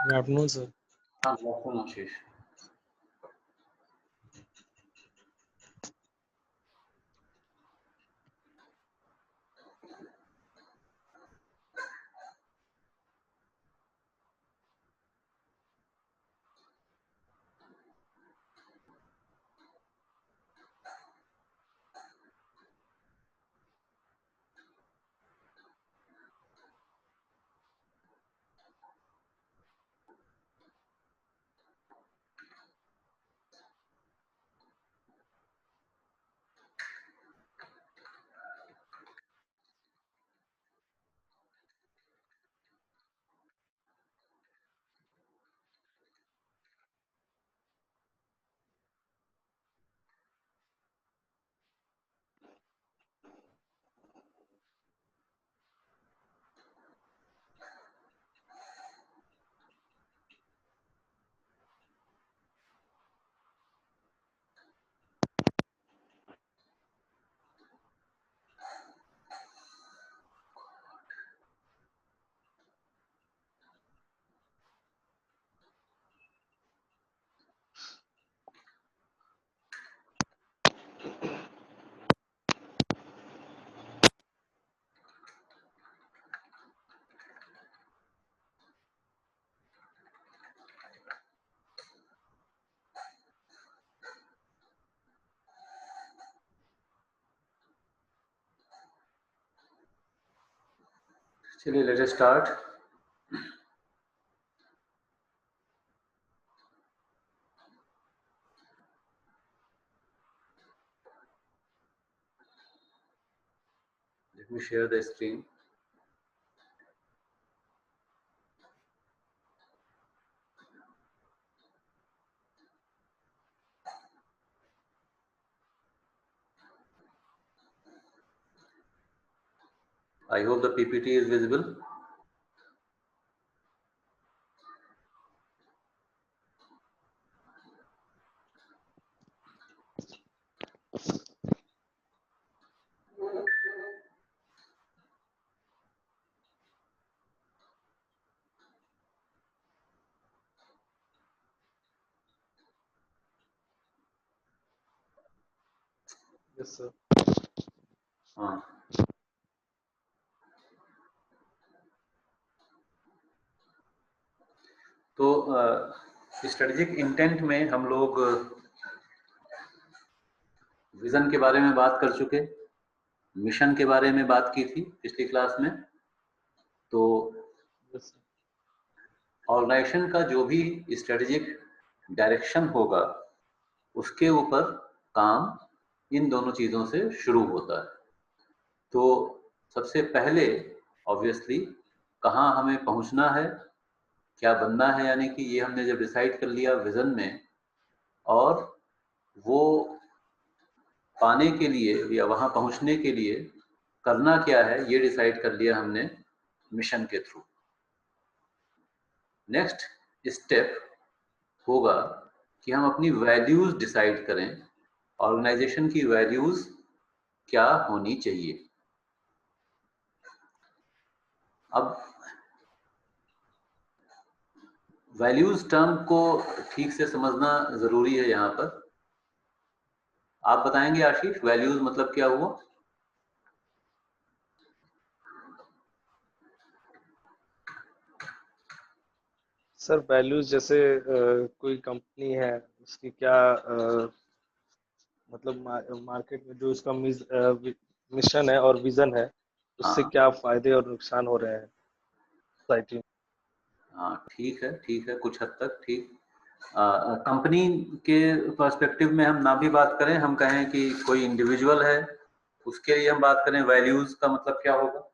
Good afternoon sir. हाँ, good afternoon आशीष। चलिए let us start. Let me share the screen. I hope the PPT is visible. Yes sir. हाँ, तो strategic intent में हम लोग vision के बारे में बात कर चुके, मिशन के बारे में बात की थी पिछली क्लास में। तो यस सर। ऑर्गेनाइजेशन का जो भी स्ट्रेटेजिक डायरेक्शन होगा उसके ऊपर काम इन दोनों चीजों से शुरू होता है। तो सबसे पहले ऑब्वियसली कहाँ हमें पहुंचना है, क्या बनना है, यानी कि ये हमने जब डिसाइड कर लिया विजन में, और वो पाने के लिए या वहां पहुंचने के लिए करना क्या है ये डिसाइड कर लिया हमने मिशन के थ्रू। नेक्स्ट स्टेप होगा कि हम अपनी वैल्यूज डिसाइड करें, ऑर्गेनाइजेशन की वैल्यूज क्या होनी चाहिए। अब वैल्यूज टर्म को ठीक से समझना जरूरी है। यहाँ पर आप बताएंगे आशीष, वैल्यूज मतलब क्या हुआ? सर वैल्यूज जैसे कोई कंपनी है उसकी क्या मतलब मार्केट में जो उसका मिशन है और विजन है उससे हाँ क्या फायदे और नुकसान हो रहे हैं सोसाइटी में। हाँ, ठीक है, ठीक है, कुछ हद तक ठीक। कंपनी के पर्सपेक्टिव में हम ना भी बात करें, हम कहें कि कोई इंडिविजुअल है उसके लिए हम बात करें, वैल्यूज का मतलब क्या होगा?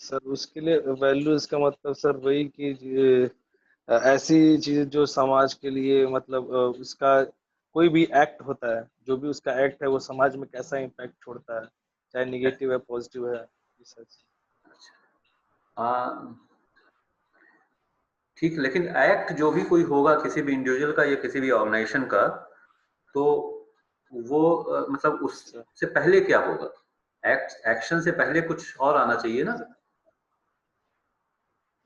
सर उसके लिए वैल्यूज का मतलब सर वही कि ऐसी चीज जो समाज के लिए मतलब उसका कोई भी एक्ट होता है, जो भी उसका एक्ट है वो समाज में कैसा इम्पैक्ट छोड़ता है, चाहे निगेटिव है पॉजिटिव है, ये सर। ठीक, लेकिन एक्ट जो भी कोई होगा किसी भी इंडिविजुअल का या किसी भी ऑर्गेनाइजेशन का, तो वो मतलब उससे पहले क्या होगा? एक्शन से पहले कुछ और आना चाहिए ना।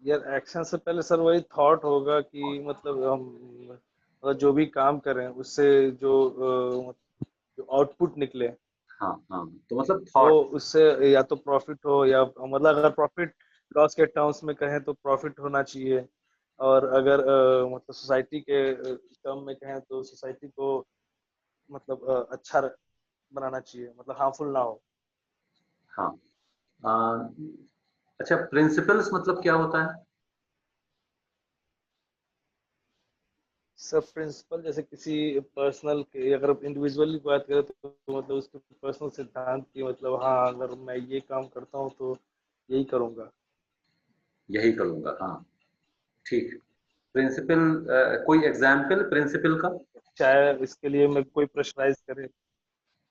यार एक्शन से पहले सर वही थॉट होगा कि मतलब हम मतलब जो भी काम करें उससे जो आउटपुट निकले हाँ हाँ, तो मतलब वो थॉट। उससे या तो प्रॉफिट हो या मतलब अगर प्रॉफिट लॉस के टर्म्स में कहें तो प्रॉफिट होना चाहिए, और अगर मतलब सोसाइटी के टर्म में कहें तो सोसाइटी को मतलब अच्छा बनाना चाहिए, मतलब हार्मफुल ना हो। हाँ। अ, अच्छा, प्रिंसिपल्स मतलब क्या होता है? सब प्रिंसिपल जैसे किसी पर्सनल के, अगर इंडिविजुअली बात करें तो मतलब उसके पर्सनल सिद्धांत की, मतलब हाँ अगर मैं ये काम करता हूँ तो यही करूँगा। यही करूंगा, हाँ। ठीक। प्रिंसिपल, कोई एग्जाम्पल प्रिंसिपल का? चाहे इसके लिए मैं कोई प्रेशराइज करे।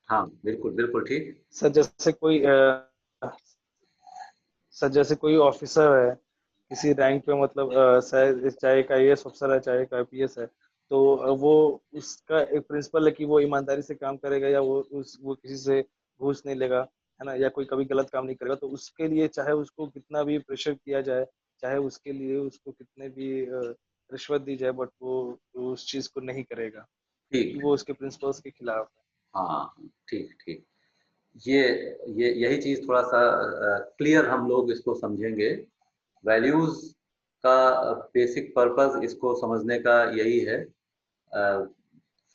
हाँ, बिल्कुल बिल्कुल ठीक। सर जैसे कोई सर जैसे कोई ऑफिसर है किसी रैंक पे, मतलब चाहे एक आईएएस अफसर है चाहे एक आईपीएस है, तो वो उसका एक प्रिंसिपल है कि वो ईमानदारी से काम करेगा, या वो किसी से घूस नहीं लेगा, है ना, या कोई कभी गलत काम नहीं करेगा, तो उसके लिए चाहे उसको कितना भी प्रेशर किया जाए, चाहे उसके लिए उसको कितने भी रिश्वत दी जाए, बट वो उस चीज को नहीं करेगा क्योंकि ठीक। वो उसके प्रिंसिपल्स के खिलाफ है। हाँ, ठीक ठीक। ये यही चीज थोड़ा सा क्लियर हम लोग इसको समझेंगे। वैल्यूज का बेसिक पर्पस इसको समझने का यही है। अ,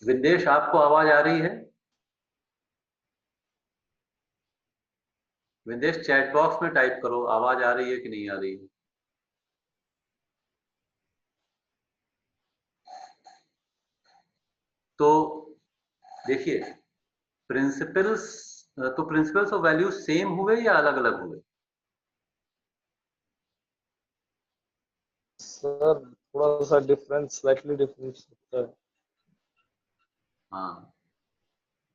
विदेश, आपको आवाज आ रही है? विदेश, चैट बॉक्स में टाइप करो, आवाज आ रही है कि नहीं आ रही है। तो देखिए, प्रिंसिपल्स, तो प्रिंसिपल्स और वैल्यूज सेम हुए या अलग अलग हुए? सर थोड़ा सा डिफरेंस, स्लाइटली डिफरेंस होता है। हाँ,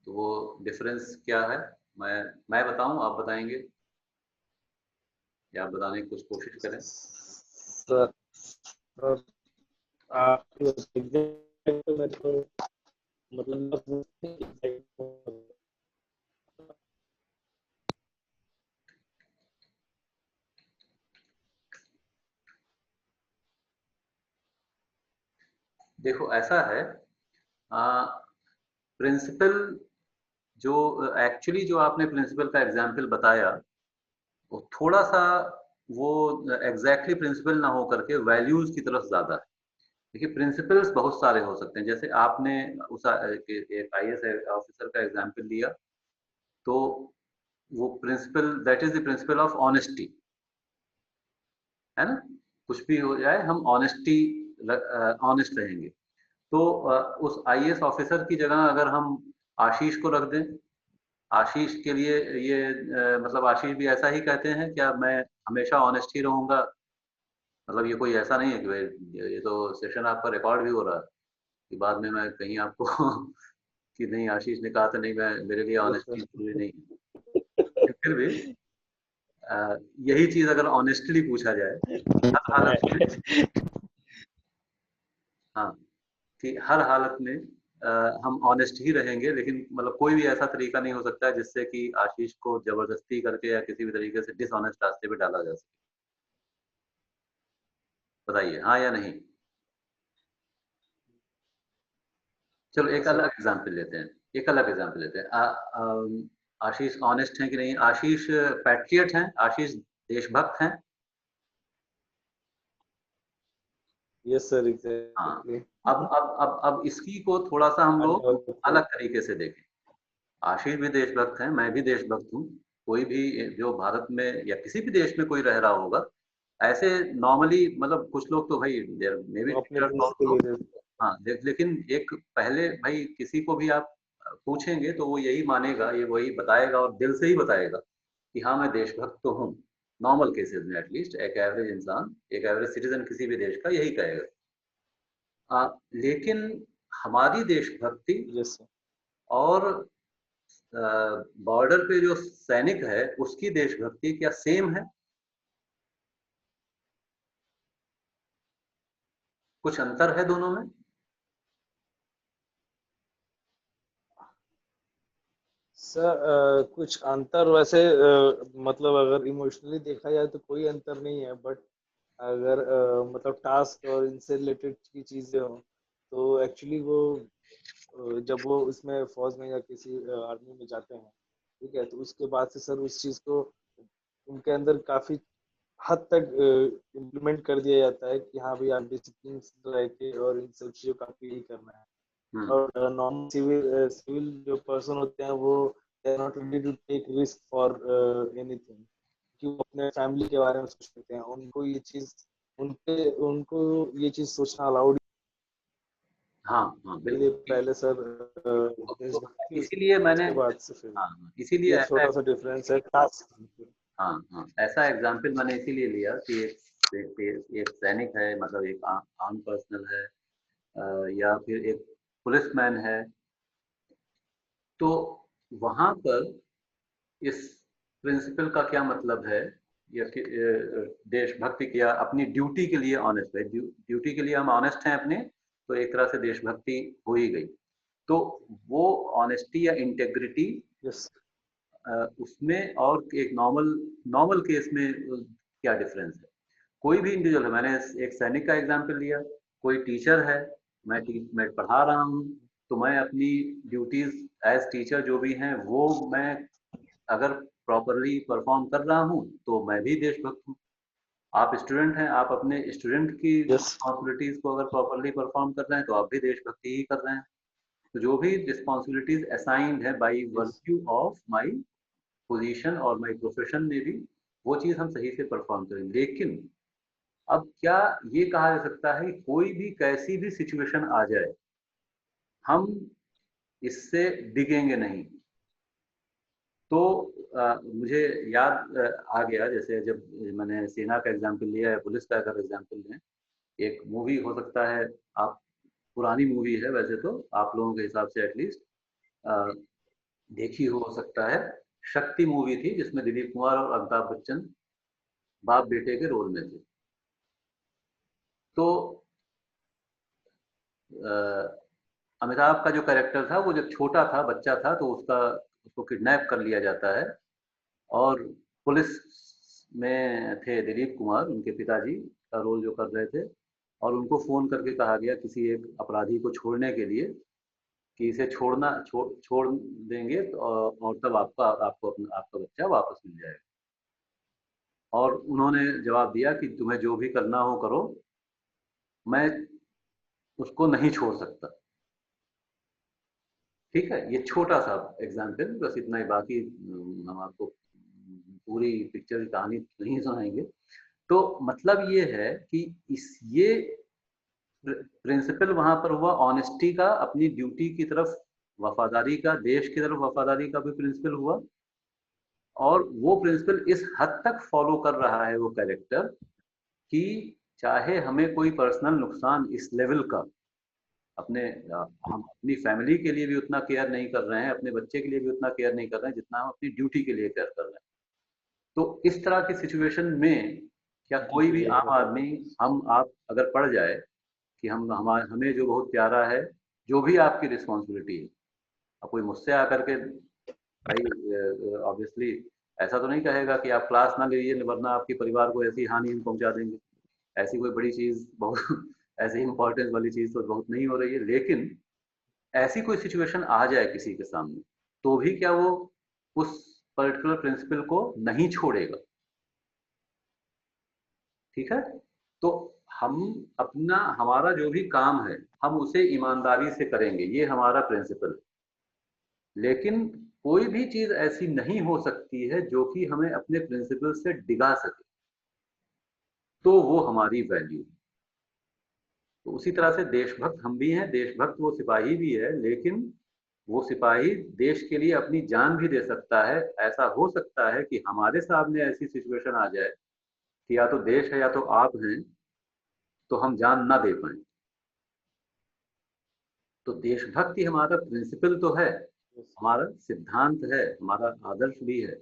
तो वो डिफरेंस क्या है? मैं बताऊं, आप बताएंगे, या आप बताने की कुछ कोशिश करें? सर सर आप एग्जैक्ट में तो मतलब देखो, ऐसा है, प्रिंसिपल जो एक्चुअली जो आपने प्रिंसिपल का एग्जाम्पल बताया, वो थोड़ा सा वो एग्जैक्टली प्रिंसिपल ना हो करके वैल्यूज की तरफ ज्यादा है। देखिए, प्रिंसिपल्स बहुत सारे हो सकते हैं, जैसे आपने उस एक आईएएस ऑफिसर का एग्जाम्पल लिया, तो वो principle, that is the principle of honesty, है ना? कुछ भी हो जाए हम ऑनेस्टी, ऑनेस्ट रहेंगे। तो उस आईएएस ऑफिसर की जगह अगर हम आशीष को रख दें, आशीष के लिए ये मतलब आशीष भी ऐसा ही कहते हैं क्या, मैं हमेशा ऑनेस्ट ही रहूंगा? मतलब ये कोई ऐसा नहीं है कि भाई ये तो सेशन आपका रिकॉर्ड भी हो रहा है कि बाद में मैं कहीं आपको कि नहीं, आशीष ने कहा था, नहीं मैं, मेरे लिए यस ऑनेस्टी सर। जरूरी नहीं है। फिर भी अ, यही चीज अगर ऑनेस्टली पूछा जाए, हर हालत में, हाँ, कि हर हालत में हम ऑनेस्ट ही रहेंगे, लेकिन मतलब कोई भी ऐसा तरीका नहीं हो सकता है जिससे कि आशीष को जबरदस्ती करके या किसी भी तरीके से डिसऑनेस्ट रास्ते पे डाला जा सके। बताइए, हाँ या नहीं? चलो एक यस सर। अलग एग्जाम्पल लेते हैं, एक अलग एग्जाम्पल लेते हैं। आशीष ऑनेस्ट है कि नहीं? आशीष पैट्रियट हैं? आशीष देशभक्त हैं? यस सर, हाँ। एग्जैक्टली। अब इसकी को थोड़ा सा हम लोग अलग अनडोubtful। तरीके से देखें। आशीष भी देशभक्त हैं, मैं भी देशभक्त हूँ। कोई भी जो भारत में या किसी भी देश में कोई रह रहा होगा, ऐसे नॉर्मली, मतलब कुछ लोग तो भाई देर मे बी वो अपने ट्रेटर्स देश के ऑल्सो। लिए रहते हाँ, लेकिन एक पहले भाई किसी को भी आप पूछेंगे तो वो यही मानेगा, ये वही बताएगा और दिल से ही बताएगा कि हाँ मैं देशभक्त तो हूँ। नॉर्मल केसेस में एटलीस्ट एक एवरेज इंसान, एक एवरेज सिटीजन किसी भी देश का यही कहेगा। लेकिन हमारी देशभक्ति हैं। Yes sir. और बॉर्डर पे जो सैनिक है उसकी देशभक्ति क्या सेम है? कुछ अंतर है दोनों में? सर कुछ अंतर वैसे मतलब अगर इमोशनली देखा जाए तो कोई अंतर नहीं है, बट अगर मतलब टास्क और इनसे रिलेटेड की चीजें हो, तो एक्चुअली वो जब वो उसमें फौज में या किसी आर्मी में जाते हैं, ठीक है, तो उसके बाद से सर उस चीज को उनके अंदर काफी हद तक इम्प्लीमेंट कर दिया जाता है कि हाँ भाई आप डिसिप्लिन रह के और इन सब चीजों का आपको यही करना है। और नॉर्मल सिविल सिविल जो पर्सन होते हैं वो they are not ready to take risk for anything, कि वो अपने फैमिली के बारे में सोचते हैं, उनको ये चीज उनको ये चीज सोचना अलाउड हाँ हाँ के लिए बिल्कुल। पहले सर तो देशभक्ति, इसीलिए मैंने, उसके बाद से फिर हाँ हाँ, इसीलिए ये ऐसा, छोटा सा डिफरेंस है टास्क। हाँ हाँ, ऐसा एग्जाम्पल मैंने इसीलिए लिया कि एक सैनिक है, मतलब एक आर्म पर्सनल है, या फिर एक पुलिसमैन है, तो वहां पर इस प्रिंसिपल का क्या मतलब है, या कि देशभक्ति किया, अपनी ड्यूटी के लिए ऑनेस्ट है, ड्यूटी के लिए हम ऑनेस्ट हैं अपने, तो एक तरह से देशभक्ति हो ही गई। तो वो ऑनेस्टी या इंटेग्रिटी, यस। उसमें और एक नॉर्मल नॉर्मल केस में क्या डिफरेंस है। कोई भी इंडिविजुअल है, मैंने एक सैनिक का एग्जाम्पल लिया, कोई टीचर है, मैं पढ़ा रहा हूँ, तो मैं अपनी ड्यूटीज एज टीचर जो भी हैं वो मैं अगर प्रॉपरली परफॉर्म कर रहा हूँ तो मैं भी देशभक्त हूँ। आप स्टूडेंट हैं, आप अपने स्टूडेंट की यस। रिस्पॉन्सिबिलिटीज को अगर प्रॉपरली परफॉर्म कर रहे हैं तो आप भी देशभक्ति ही कर रहे हैं। तो जो भी रिस्पॉन्सिबिलिटीज असाइंड है by yes. Virtue of my position और माई प्रोफेशन में भी वो चीज हम सही से परफॉर्म करें। लेकिन अब क्या ये कहा जा सकता है कि कोई भी कैसी भी सिचुएशन आ जाए हम इससे डिगेंगे नहीं। तो मुझे याद आ गया, जैसे जब मैंने सेना का एग्जाम्पल लिया है, पुलिस का अगर एग्जाम्पल लें, एक मूवी हो सकता है, आप, पुरानी मूवी है वैसे तो आप लोगों के हिसाब से एटलीस्ट देखी हो सकता है, शक्ति मूवी थी जिसमें दिलीप कुमार और अमिताभ बच्चन बाप बेटे के रोल में थे। तो अमिताभ का जो कैरेक्टर था, वो जब छोटा था, बच्चा था, तो उसको किडनैप कर लिया जाता है, और पुलिस में थे दिलीप कुमार, उनके पिताजी का रोल जो कर रहे थे, और उनको फोन करके कहा गया किसी एक अपराधी को छोड़ने के लिए कि इसे छोड़ देंगे तो, और तब आपका बच्चा वापस मिल जाएगा। और उन्होंने जवाब दिया कि तुम्हें जो भी करना हो करो, मैं उसको नहीं छोड़ सकता। ठीक है, ये छोटा सा एग्जाम्पल, बस इतना ही, बाकी हम आपको पूरी पिक्चर की कहानी नहीं सुनाएंगे। तो मतलब ये है कि ये प्रिंसिपल वहां पर हुआ ऑनेस्टी का, अपनी ड्यूटी की तरफ वफादारी का, देश की तरफ वफादारी का भी प्रिंसिपल हुआ। और वो प्रिंसिपल इस हद तक फॉलो कर रहा है वो कैरेक्टर कि चाहे हमें कोई पर्सनल नुकसान इस लेवल का, अपने हम अपनी फैमिली के लिए भी उतना केयर नहीं कर रहे हैं, अपने बच्चे के लिए भी उतना केयर नहीं कर रहे हैं जितना हम अपनी ड्यूटी के लिए केयर कर रहे हैं। तो इस तरह की सिचुएशन में क्या कोई ड्यूटी के भी लिए आम कर रहे आदमी, हम आप अगर पड़ जाए कि हमें जो बहुत प्यारा है, जो भी आपकी रिस्पॉन्सिबिलिटी है, अब कोई मुझसे आकर के, भाई ऑब्वियसली ऐसा तो नहीं कहेगा कि आप क्लास ना लीजिए वरना आपके परिवार को ऐसी हानि हम पहुंचा देंगे, ऐसी कोई बड़ी चीज बहुत ऐसी इंपॉर्टेंस वाली चीज तो बहुत नहीं हो रही है। लेकिन ऐसी कोई सिचुएशन आ जाए किसी के सामने, तो भी क्या वो उस पर्टिकुलर प्रिंसिपल को नहीं छोड़ेगा। ठीक है, तो हम अपना, हमारा जो भी काम है हम उसे ईमानदारी से करेंगे, ये हमारा प्रिंसिपल। लेकिन कोई भी चीज ऐसी नहीं हो सकती है जो कि हमें अपने प्रिंसिपल से डिगा सके, तो वो हमारी वैल्यू। तो उसी तरह से देशभक्त हम भी हैं, देशभक्त वो सिपाही भी है, लेकिन वो सिपाही देश के लिए अपनी जान भी दे सकता है। ऐसा हो सकता है कि हमारे सामने ऐसी सिचुएशन आ जाए कि या तो देश है या तो आप हैं, तो हम जान ना दे पाए। तो देशभक्ति हमारा प्रिंसिपल तो है, हैं। हमारा सिद्धांत है, हमारा आदर्श भी है,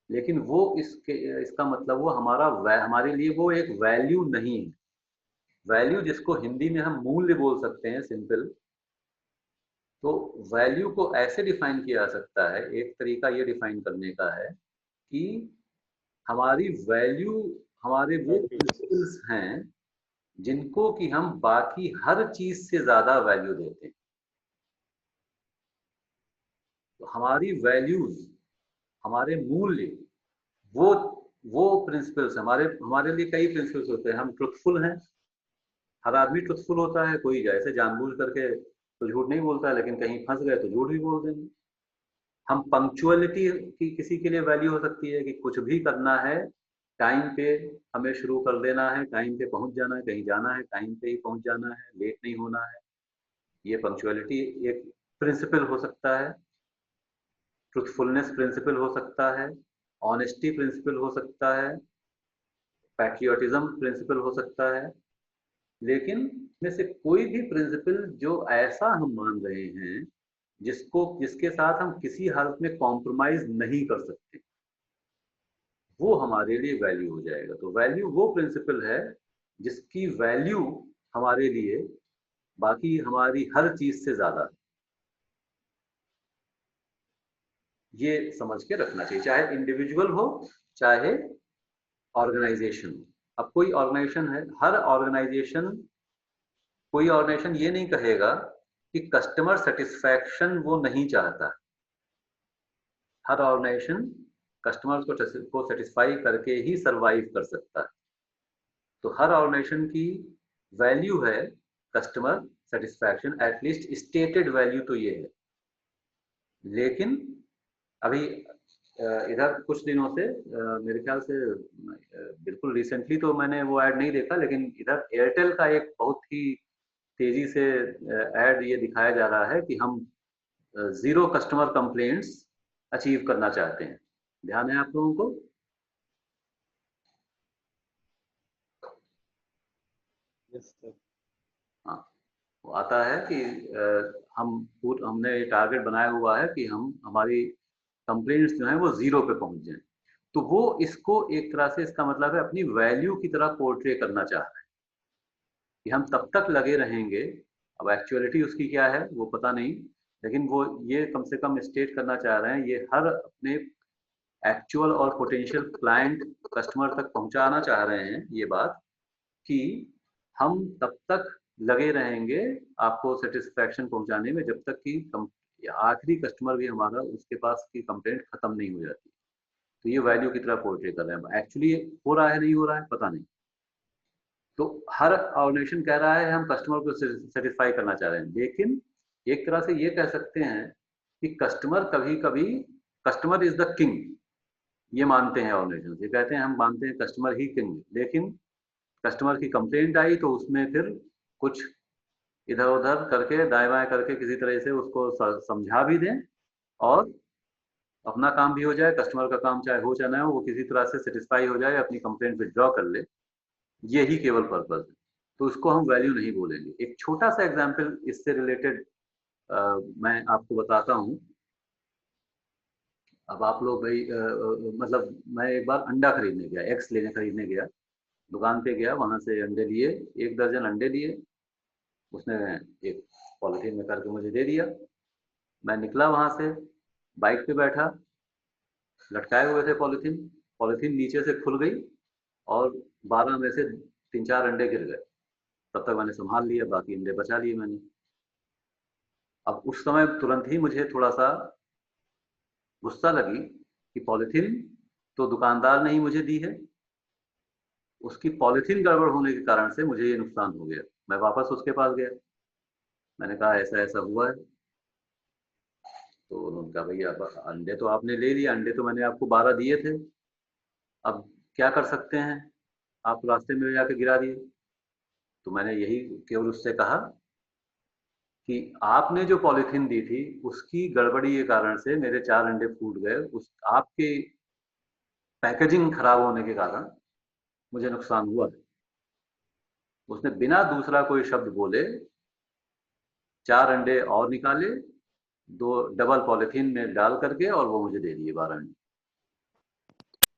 लेकिन वो इसका मतलब वो हमारे लिए वो एक वैल्यू नहीं है। वैल्यू जिसको हिंदी में हम मूल्य बोल सकते हैं, सिंपल। तो वैल्यू को ऐसे डिफाइन किया जा सकता है, एक तरीका ये डिफाइन करने का है कि हमारी वैल्यू हमारे वो प्रिंसिपल्स हैं जिनको कि हम बाकी हर चीज से ज्यादा वैल्यू देते हैं। तो हमारी वैल्यूज, हमारे मूल्य, वो वो प्रिंसिपल्स, हमारे हमारे लिए कई प्रिंसिपल्स होते हैं। हम ट्रुथफुल हैं, हर आदमी ट्रुथफुल होता है, कोई ऐसे जानबूझ करके तो झूठ नहीं बोलता है, लेकिन कहीं फंस गए तो झूठ भी बोल देंगे। हम पंक्चुअलिटी की किसी के लिए वैल्यू हो सकती है कि कुछ भी करना है टाइम पे हमें शुरू कर देना है, टाइम पे पहुंच जाना है, कहीं जाना है टाइम पे ही पहुंच जाना है, लेट नहीं होना है। ये पंक्चुअलिटी एक प्रिंसिपल हो सकता है, ट्रुथफुलनेस प्रिंसिपल हो सकता है, ऑनेस्टी प्रिंसिपल हो सकता है, पैट्रियोटिज्म प्रिंसिपल हो सकता है। लेकिन में से कोई भी प्रिंसिपल जो ऐसा हम मान रहे हैं जिसके साथ हम किसी हालत में कॉम्प्रोमाइज नहीं कर सकते, वो हमारे लिए वैल्यू हो जाएगा। तो वैल्यू वो प्रिंसिपल है जिसकी वैल्यू हमारे लिए बाकी हमारी हर चीज से ज्यादा है। ये समझ के रखना चाहिए, चाहे इंडिविजुअल हो चाहे ऑर्गेनाइजेशन हो। अब कोई ऑर्गेनाइजेशन है, हर ऑर्गेनाइजेशन, कोई ऑर्गेनाइजेशन ये नहीं कहेगा कि कस्टमर सेटिस्फैक्शन वो नहीं चाहता। हर ऑर्गेनाइजेशन कस्टमर्स को सेटिस्फाई करके ही सरवाइव कर सकता है। तो हर ऑर्गेनाइजेशन की वैल्यू है customer satisfaction, at least stated value तो ये है। लेकिन अभी इधर कुछ दिनों से मेरे ख्याल से बिल्कुल रिसेंटली तो मैंने वो ऐड नहीं देखा, लेकिन इधर एयरटेल का एक बहुत ही तेजी से ऐड ये दिखाया जा रहा है कि हम जीरो कस्टमर कंप्लेंट्स अचीव करना चाहते हैं। ध्यान है आप लोगों को? Yes sir. हाँ, वो आता है कि हमने टारगेट बनाया हुआ है कि हम हमारी कंप्लेंट्स जो है वो जीरो पे पहुंच जाएं। तो वो इसको एक तरह से, इसका मतलब है अपनी वैल्यू की तरह पोर्ट्रे करना चाह रहे हैं कि हम तब तक लगे रहेंगे। अब एक्चुअलिटी उसकी क्या है वो पता नहीं, लेकिन वो ये कम से कम स्टेट करना चाह रहे हैं, ये हर अपने एक्चुअल और पोटेंशियल क्लाइंट कस्टमर तक पहुंचाना चाह रहे हैं ये बात कि हम तब तक लगे रहेंगे आपको सेटिस्फैक्शन पहुंचाने में जब तक कि आखिरी कस्टमर भी हमारा उसके पास की कंप्लेंट खत्म नहीं हो जाती। तो ये वैल्यू की तरह पोर्ट्रे कर रहे हैं। एक्चुअली हो रहा है नहीं हो रहा है पता नहीं। तो हर ऑर्गेनाइजेशन कह रहा है हम कस्टमर को सेटिस्फाई करना चाह रहे हैं, लेकिन एक तरह से ये कह सकते हैं कि कस्टमर कभी कभी, कस्टमर इज द किंग, ये मानते हैं ऑर्गेनाइजेशन। ये कहते हैं हम मानते हैं कस्टमर ही किंग, लेकिन कस्टमर की कंप्लेंट आई तो उसमें फिर कुछ इधर उधर करके, दाएं बाएं करके किसी तरह से उसको समझा भी दें और अपना काम भी हो जाए, कस्टमर का काम चाहे हो चाहे ना हो, वो किसी तरह से सेटिस्फाई हो जाए, अपनी कंप्लेंट विड्रॉ कर ले। यही केवल पर्पज है। तो उसको हम वैल्यू नहीं बोलेंगे। एक छोटा सा एग्जाम्पल इससे रिलेटेड मैं आपको बताता हूँ। अब आप लोग भाई मतलब मैं एक बार अंडा खरीदने गया, एग्स खरीदने गया, दुकान पे गया, वहां से अंडे लिए, 1 दर्जन अंडे लिए। उसने एक पॉलिथीन में करके मुझे दे दिया। मैं निकला वहां से, बाइक पे बैठा, लटकाए हुए थे पॉलिथीन, पॉलिथीन नीचे से खुल गई और 12 में से 3-4 अंडे गिर गए। तब तक मैंने संभाल लिया, बाकी अंडे बचा लिए मैंने। अब उस समय तुरंत ही मुझे थोड़ा सा गुस्सा लगी कि पॉलिथीन तो दुकानदार ने ही मुझे दी है, उसकी पॉलिथीन गड़बड़ होने के कारण से मुझे ये नुकसान हो गया। मैं वापस उसके पास गया, मैंने कहा ऐसा ऐसा हुआ है। तो उन्होंने कहा भैया अंडे तो आपने ले लिया, अंडे तो मैंने आपको 12 दिए थे, अब क्या कर सकते हैं, आप रास्ते में जाके गिरा दिए। तो मैंने यही केवल उससे कहा कि आपने जो पॉलिथीन दी थी उसकी गड़बड़ी के कारण से मेरे 4 अंडे फूट गए, उस आपके पैकेजिंग खराब होने के कारण मुझे नुकसान हुआ है। उसने बिना दूसरा कोई शब्द बोले 4 अंडे और निकाले, 2 डबल पॉलिथीन में डाल करके, और वो मुझे दे दिए 12 अंडे।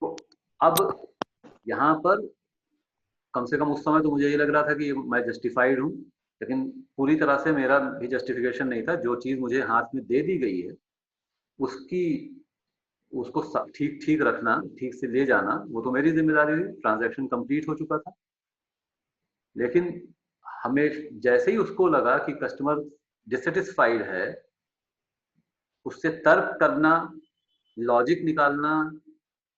तो अब यहाँ पर कम से कम उस समय तो मुझे ये लग रहा था कि मैं जस्टिफाइड हूँ, लेकिन पूरी तरह से मेरा भी जस्टिफिकेशन नहीं था। जो चीज मुझे हाथ में दे दी गई है उसकी उसको ठीक ठीक रखना, ठीक से ले जाना, वो तो मेरी जिम्मेदारी थी। ट्रांजैक्शन कंप्लीट हो चुका था, लेकिन हमें जैसे ही उसको लगा कि कस्टमर डिससेटिस्फाइड है, उससे तर्क करना, लॉजिक निकालना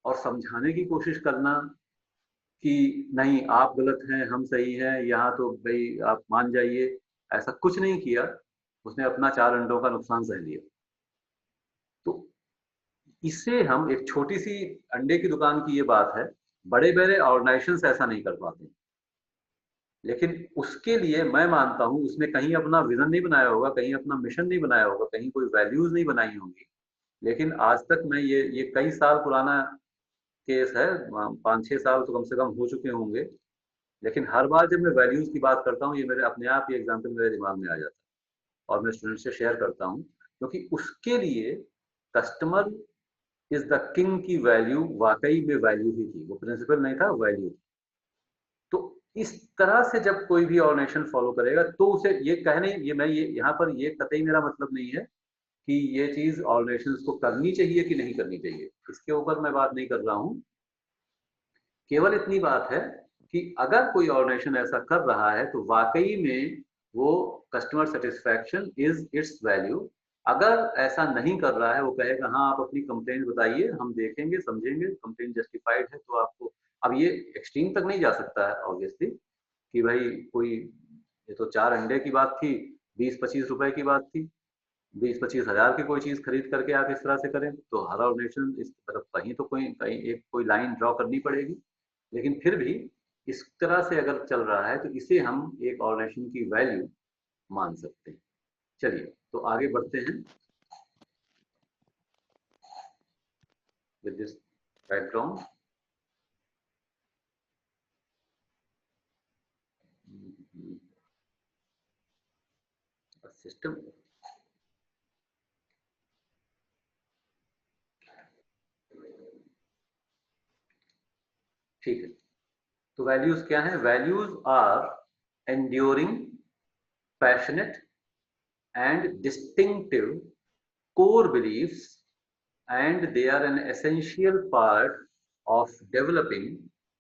और समझाने की कोशिश करना कि नहीं आप गलत हैं, हम सही हैं, यहाँ तो भाई आप मान जाइए, ऐसा कुछ नहीं किया। उसने अपना 4 अंडों का नुकसान सह लिया। तो इससे हम, एक छोटी सी अंडे की दुकान की ये बात है, बड़े बड़े ऑर्गेनाइजेशन ऐसा नहीं कर पाते। लेकिन उसके लिए मैं मानता हूँ उसने कहीं अपना विजन नहीं बनाया होगा, कहीं अपना मिशन नहीं बनाया होगा, कहीं कोई वैल्यूज नहीं बनाई होंगी। लेकिन आज तक मैं ये कई साल पुराना केस है, 5-6 साल तो कम से कम हो चुके होंगे। लेकिन हर बार जब मैं वैल्यूज की बात करता हूँ, ये मेरे अपने आप ही एग्जाम्पल मेरे दिमाग में आ जाता है और मैं स्टूडेंट से शेयर करता हूँ, क्योंकि उसके लिए कस्टमर इज द किंग की वैल्यू वाकई में वैल्यू ही थी, वो प्रिंसिपल नहीं था, वैल्यू। तो इस तरह से जब कोई भी ऑर्गेनाइजेशन फॉलो करेगा तो उसे ये कहने, ये मैं ये यहाँ पर ये कतई मेरा मतलब नहीं है कि ये चीज ऑर्गेनाइजेशन को करनी चाहिए कि नहीं करनी चाहिए, इसके ऊपर मैं बात नहीं कर रहा हूँ। केवल इतनी बात है कि अगर कोई ऑर्गेनाइजेशन ऐसा कर रहा है तो वाकई में वो customer satisfaction is it's value. अगर ऐसा नहीं कर रहा है, वो कहेगा हाँ आप अपनी कंप्लेंट बताइए, हम देखेंगे समझेंगे, कंप्लेंट जस्टिफाइड है तो आपको। अब ये एक्सट्रीम तक नहीं जा सकता है ऑब्वियसली कि भाई कोई, ये तो 4 अंडे की बात थी, 20-25 रुपए की बात थी, 20-25 हज़ार की कोई चीज खरीद करके आप इस तरह से करें तो हर ऑर्गेनाइजेशन इस तरफ कहीं तो कहीं एक कोई लाइन ड्रॉ करनी पड़ेगी। लेकिन फिर भी इस तरह से अगर चल रहा है तो इसे हम एक ऑर्गेनाइजेशन की वैल्यू मान सकते हैं। चलिए तो आगे बढ़ते हैं विद दिस बैकग्राउंड। सिस्टम ठीक है। तो वैल्यूज क्या है? Values are enduring, passionate and distinctive core beliefs, and they are an essential part of developing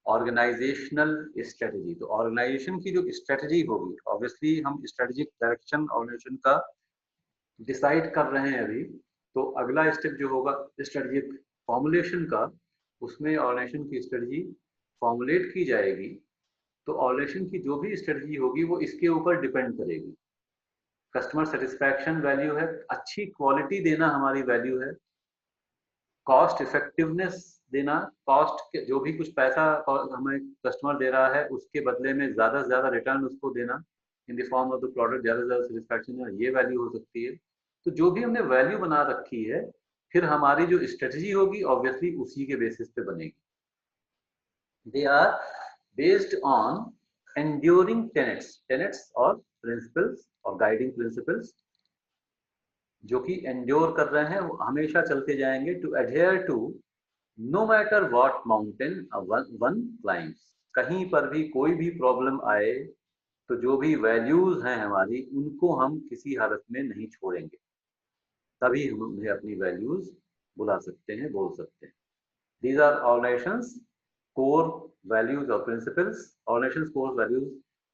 organizational strategy। तो ऑर्गेनाइजेशन की जो स्ट्रेटजी होगी, ऑब्वियसली हम स्ट्रेटेजिक डायरेक्शन ऑर्गेनाइजेशन का डिसाइड कर रहे हैं अभी, तो अगला स्टेप जो होगा स्ट्रेटेजिक फॉर्मुलेशन का, उसमें ऑर्गेनाइजेशन की स्ट्रेटजी फॉर्मुलेट की जाएगी। तो ऑर्गेनाइजेशन की जो भी स्ट्रेटजी होगी वो इसके ऊपर डिपेंड करेगी। कस्टमर सेटिस्फैक्शन वैल्यू है, अच्छी क्वालिटी देना हमारी वैल्यू है, कॉस्ट इफेक्टिवनेस देना, कॉस्ट के जो भी कुछ पैसा हमें कस्टमर दे रहा है उसके बदले में ज्यादा से ज्यादा रिटर्न उसको देना in the form of the product, ज्यादा से ज्यादा सेटिस्फैक्शन, ये वैल्यू हो सकती है। तो जो भी हमने वैल्यू बना रखी है, फिर हमारी जो स्ट्रेटजी होगी ऑब्वियसली उसी के बेसिस पे बनेगी। They are based on enduring tenets, tenets और प्रिंसिपल्स और गाइडिंग प्रिंसिपल्स जो कि एंड्योर कर रहे हैं, वो हमेशा चलते जाएंगे। To adhere to no matter what mountain one climbs, कहीं पर भी कोई भी प्रॉब्लम आए तो जो भी वैल्यूज हैं हमारी, उनको हम किसी हालत में नहीं छोड़ेंगे, तभी हम उन्हें अपनी वैल्यूज बुला सकते हैं, बोल सकते हैं। These are organisations core values और principles. Organisations core values,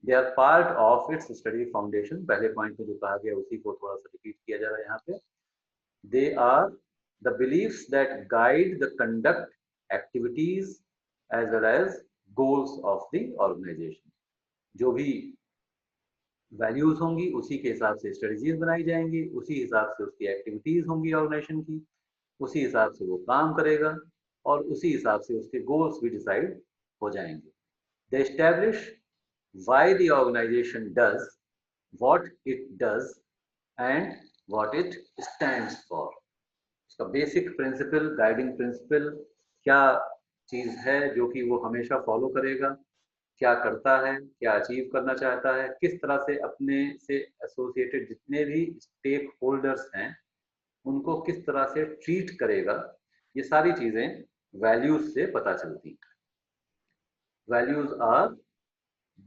they are part of its study foundation. पहले पॉइंट में जो कहा गया उसी को थोड़ा सा रिपीट किया जा रहा है यहाँ पे। They are the beliefs that guide the conduct, activities as well as goals of the organization। जो भी वैल्यूज होंगी उसी के हिसाब से स्ट्रेटजीज बनाई जाएंगी, उसी हिसाब से उसकी एक्टिविटीज होंगी ऑर्गेनाइजेशन की, उसी हिसाब से वो काम करेगा और उसी हिसाब से उसके गोल्स भी डिसाइड हो जाएंगे। They establish why the organization does what it does and what it stands for। इसका बेसिक प्रिंसिपल, गाइडिंग प्रिंसिपल क्या चीज है जो कि वो हमेशा फॉलो करेगा, क्या करता है, क्या अचीव करना चाहता है, किस तरह से अपने से एसोसिएटेड जितने भी स्टेक होल्डर्स हैं उनको किस तरह से ट्रीट करेगा, ये सारी चीजें वैल्यूज से पता चलती हैं। Values are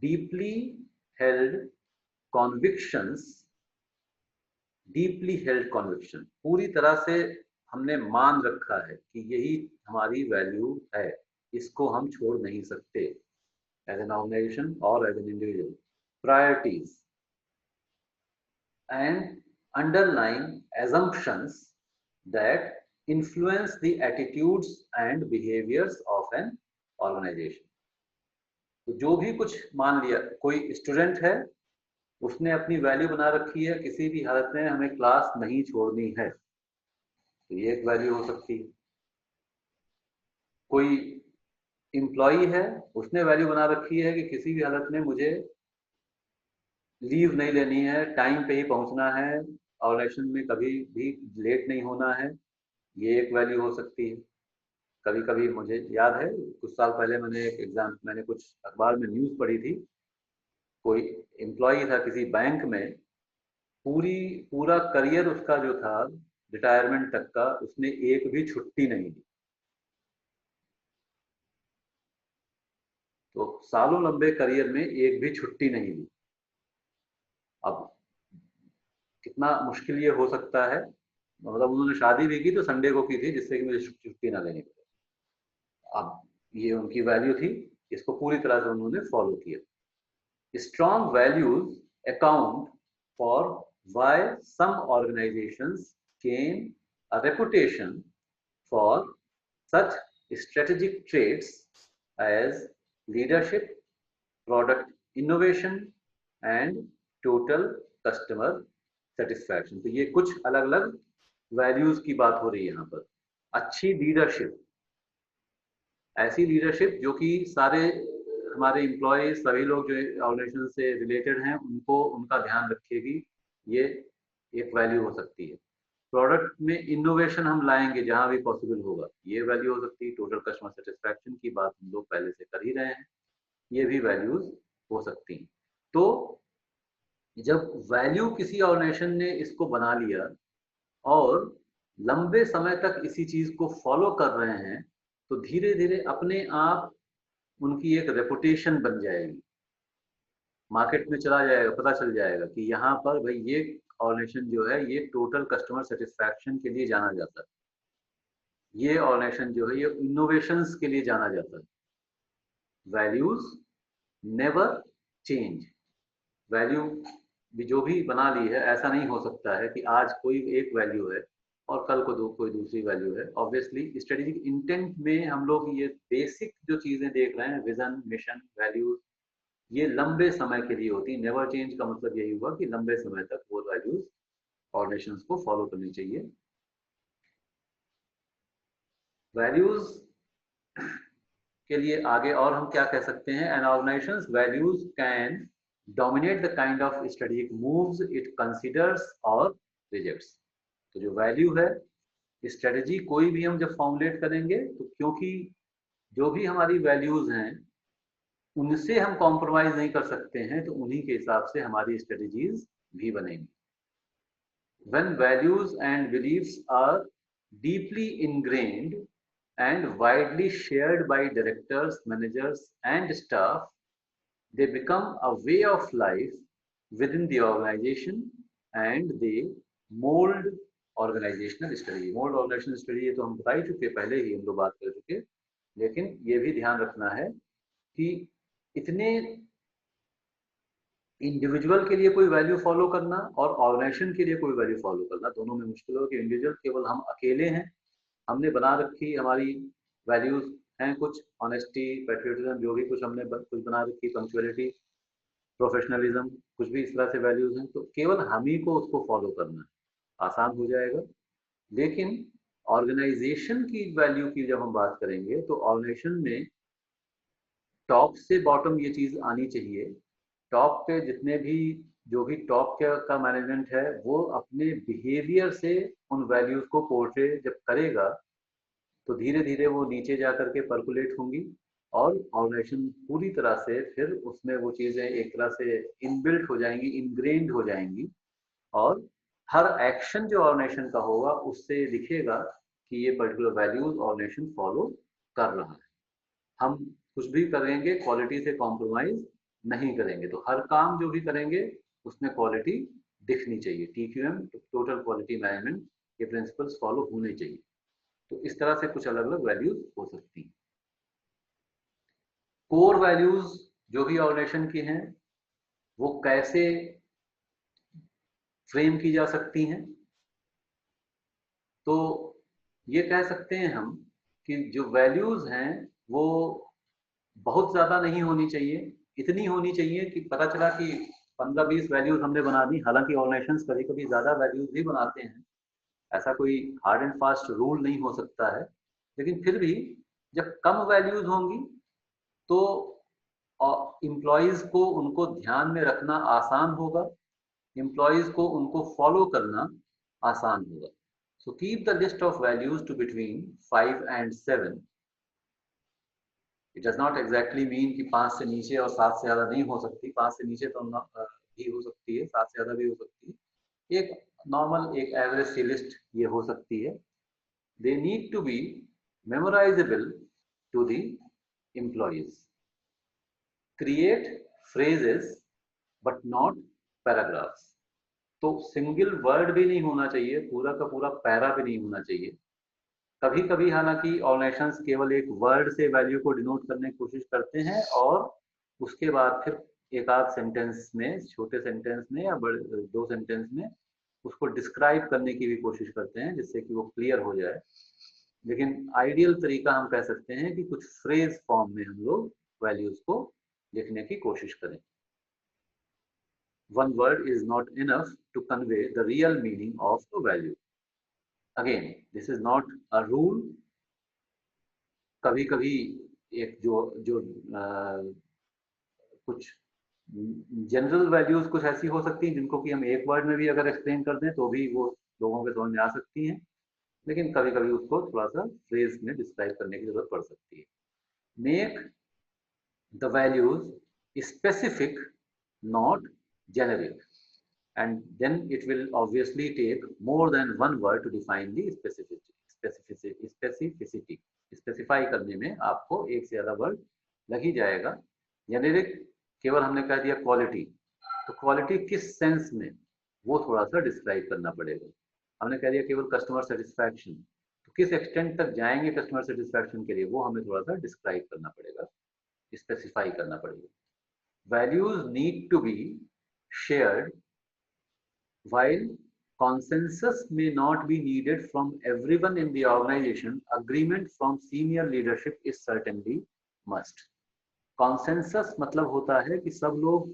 deeply held convictions, deeply held conviction, पूरी तरह से हमने मान रखा है कि यही हमारी वैल्यू है, इसको हम छोड़ नहीं सकते एज एन ऑर्गेनाइजेशन और as an individual. Priorities and underlying assumptions that influence the attitudes and behaviors of an organization। तो जो भी कुछ मान लिया, कोई स्टूडेंट है, उसने अपनी वैल्यू बना रखी है, किसी भी हालत में हमें क्लास नहीं छोड़नी है, तो ये एक वैल्यू हो सकती है। कोई एम्प्लॉई है, उसने वैल्यू बना रखी है कि किसी भी हालत में मुझे लीव नहीं लेनी है, टाइम पे ही पहुंचना है, ऑर्गेनाइजेशन में कभी भी लेट नहीं होना है, ये एक वैल्यू हो सकती है। कभी कभी मुझे याद है, कुछ साल पहले मैंने कुछ अखबार में न्यूज़ पढ़ी थी, कोई एम्प्लॉई था किसी बैंक में, पूरा करियर उसका जो था रिटायरमेंट तक का, उसने एक भी छुट्टी नहीं ली। तो सालों लंबे करियर में एक भी छुट्टी नहीं ली। अब कितना मुश्किल ये हो सकता है, मतलब उन्होंने शादी भी की तो संडे को की थी, जिससे कि मुझे छुट्टी ना लेनी पड़े। अब ये उनकी वैल्यू थी, इसको पूरी तरह से उन्होंने फॉलो किया। Strong values account for why some organisations gain a reputation for such strategic traits as leadership, product innovation and total customer satisfaction। तो ये कुछ अलग अलग वैल्यूज की बात हो रही है यहाँ पर। अच्छी लीडरशिप, ऐसी लीडरशिप जो कि सारे हमारे एम्प्लॉय, सभी लोग जो ऑर्गेनाइजेशन से रिलेटेड हैं, उनको उनका ध्यान रखेगी, ये एक वैल्यू हो सकती है। प्रोडक्ट में इनोवेशन हम लाएंगे जहां भी पॉसिबल होगा, ये वैल्यू हो सकती है। टोटल कस्टमर सेटिस्फैक्शन की बात हम लोग पहले से कर ही रहे हैं, ये भी वैल्यूज हो सकती हैं। तो जब वैल्यू किसी ऑर्गेनाइजेशन ने इसको बना लिया और लंबे समय तक इसी चीज को फॉलो कर रहे हैं, तो धीरे धीरे अपने आप उनकी एक रेपुटेशन बन जाएगी, मार्केट में चला जाएगा, पता चल जाएगा कि यहाँ पर भाई ये ऑर्गेनाइजेशन जो है ये टोटल कस्टमर सेटिस्फैक्शन के लिए जाना जाता है, ये ऑर्गेनाइजेशन जो है ये इनोवेशंस के लिए जाना जाता है। Values never change. वैल्यू भी जो भी बना ली है, ऐसा नहीं हो सकता है कि आज कोई एक वैल्यू है और कल को कोई दूसरी वैल्यू है। ऑब्वियसली स्ट्रेटेजिक इंटेंट में हम लोग ये बेसिक जो चीजें देख रहे हैं, विजन, मिशन, वैल्यूज, ये लंबे समय के लिए होती है। नेवर चेंज का मतलब यही हुआ कि लंबे समय तक वो वैल्यूज ऑर्गेनाइजेशंस को फॉलो करनी चाहिए। वैल्यूज के लिए आगे और हम क्या कह सकते हैं? An organisations values can dominate the kind of strategic moves it considers और रिजेक्ट्स। तो जो वैल्यू है, स्ट्रेटेजी कोई भी हम जब फॉर्मुलेट करेंगे, तो क्योंकि जो भी हमारी वैल्यूज हैं उनसे हम कॉम्प्रोमाइज नहीं कर सकते हैं, तो उन्हीं के हिसाब से हमारी स्ट्रेटेजीज भी बनेंगी। When values and beliefs are deeply ingrained and widely shared by directors, managers, and staff, they become a way of life within the organization and they mold organizational strategy। mold organizational strategy तो हम बता ही चुके, पहले ही हम लोग बात कर चुके, लेकिन ये भी ध्यान रखना है कि इतने इंडिविजुअल के लिए कोई वैल्यू फॉलो करना और ऑर्गेनाइजेशन के लिए कोई वैल्यू फॉलो करना, दोनों में मुश्किल हो। कि इंडिविजुअल केवल हम अकेले हैं, हमने बना रखी हमारी वैल्यूज हैं कुछ, ऑनेस्टी, पैट्रियटिज्म, जो भी कुछ हमने कुछ बना रखी, पंक्चुअलिटी, प्रोफेशनलिज्म, कुछ भी इस तरह से वैल्यूज हैं, तो केवल हम ही को उसको फॉलो करना है, आसान हो जाएगा। लेकिन ऑर्गेनाइजेशन की वैल्यू की जब हम बात करेंगे, तो ऑर्गेनाइजेशन में टॉप से बॉटम ये चीज आनी चाहिए। टॉप पे जितने भी जो भी टॉप का मैनेजमेंट है, वो अपने बिहेवियर से उन वैल्यूज को पोर्ट्रे जब करेगा, तो धीरे धीरे वो नीचे जा करके परकुलेट होंगी और ऑर्गेनाइजेशन पूरी तरह से फिर उसमें वो चीजें एक तरह से इनबिल्ट हो जाएंगी, इनग्रेन्ड हो जाएंगी, और हर एक्शन जो ऑर्गेनाइजेशन का होगा उससे दिखेगा कि ये पर्टिकुलर वैल्यूज ऑर्गेनाइजेशन फॉलो कर रहा है। हम कुछ भी करेंगे क्वालिटी से कॉम्प्रोमाइज नहीं करेंगे, तो हर काम जो भी करेंगे उसमें क्वालिटी दिखनी चाहिए। TQM, टोटल क्वालिटी मैनेजमेंट ये प्रिंसिपल्स फॉलो होने चाहिए। तो इस तरह से कुछ अलग अलग वैल्यूज हो सकती हैं। कोर वैल्यूज जो भी ऑर्गेनाइजेशन की हैं वो कैसे फ्रेम की जा सकती हैं? तो ये कह सकते हैं हम कि जो वैल्यूज हैं वो बहुत ज्यादा नहीं होनी चाहिए, इतनी होनी चाहिए कि पता चला कि 15-20 वैल्यूज हमने बना दी। हालांकि ऑर्गेनाइजेशंस कभी कभी ज्यादा वैल्यूज भी बनाते हैं, ऐसा कोई हार्ड एंड फास्ट रूल नहीं हो सकता है, लेकिन फिर भी जब कम वैल्यूज होंगी तो एम्प्लॉयज को उनको ध्यान में रखना आसान होगा, एम्प्लॉयज को उनको फॉलो करना आसान होगा। So keep the list of values to between 5 and 7। It does not exactly mean कि 5 से नीचे और 7 से ज्यादा नहीं हो सकती, 5 से नीचे तो भी हो सकती है, 7 से ज्यादा भी हो सकती है। एक नॉर्मल एक एवरेज सी लिस्ट ये हो सकती है। They need to be memorisable to the employees. Create phrases but not paragraphs. तो सिंगल वर्ड भी नहीं होना चाहिए, पूरा का पूरा पैरा भी नहीं होना चाहिए। कभी कभी हालांकि ऑर्गेनाइजेशंस केवल एक वर्ड से वैल्यू को डिनोट करने की कोशिश करते हैं और उसके बाद फिर एक आध सेंटेंस में, छोटे सेंटेंस में या बड़े 2 सेंटेंस में उसको डिस्क्राइब करने की भी कोशिश करते हैं जिससे कि वो क्लियर हो जाए। लेकिन आइडियल तरीका हम कह सकते हैं कि कुछ फ्रेज फॉर्म में हम लोग वैल्यूज को लिखने की कोशिश करें। One word is not enough to convey the real meaning of a value. Again, this is not a rule. कभी कभी एक जो जो कुछ जनरल वैल्यूज कुछ ऐसी हो सकती हैं जिनको कि हम एक वर्ड में भी अगर एक्सप्लेन कर दें तो भी वो लोगों के समझ में आ सकती हैं, लेकिन कभी कभी उसको थोड़ा सा फ्रेज में डिस्क्राइब करने की जरूरत पड़ सकती है। Make the values specific not generic, and then it will obviously take more than one word to define the specificity। Specify करने में आपको एक से ज्यादा वर्ड लग ही जाएगा। जेनेरिक केवल हमने कह दिया क्वालिटी, तो क्वालिटी किस सेंस में वो थोड़ा सा डिस्क्राइब करना पड़ेगा। हमने कह दिया केवल कस्टमर सेटिस्फैक्शन, तो किस एक्सटेंट तक जाएंगे कस्टमर सेटिस्फैक्शन के लिए वो हमें थोड़ा सा डिस्क्राइब करना पड़ेगा, स्पेसिफाई करना पड़ेगा। Values need to be shared, while consensus may not be needed from everyone in the organization, agreement from senior leadership is certainly must। consensus मतलब होता है कि सब लोग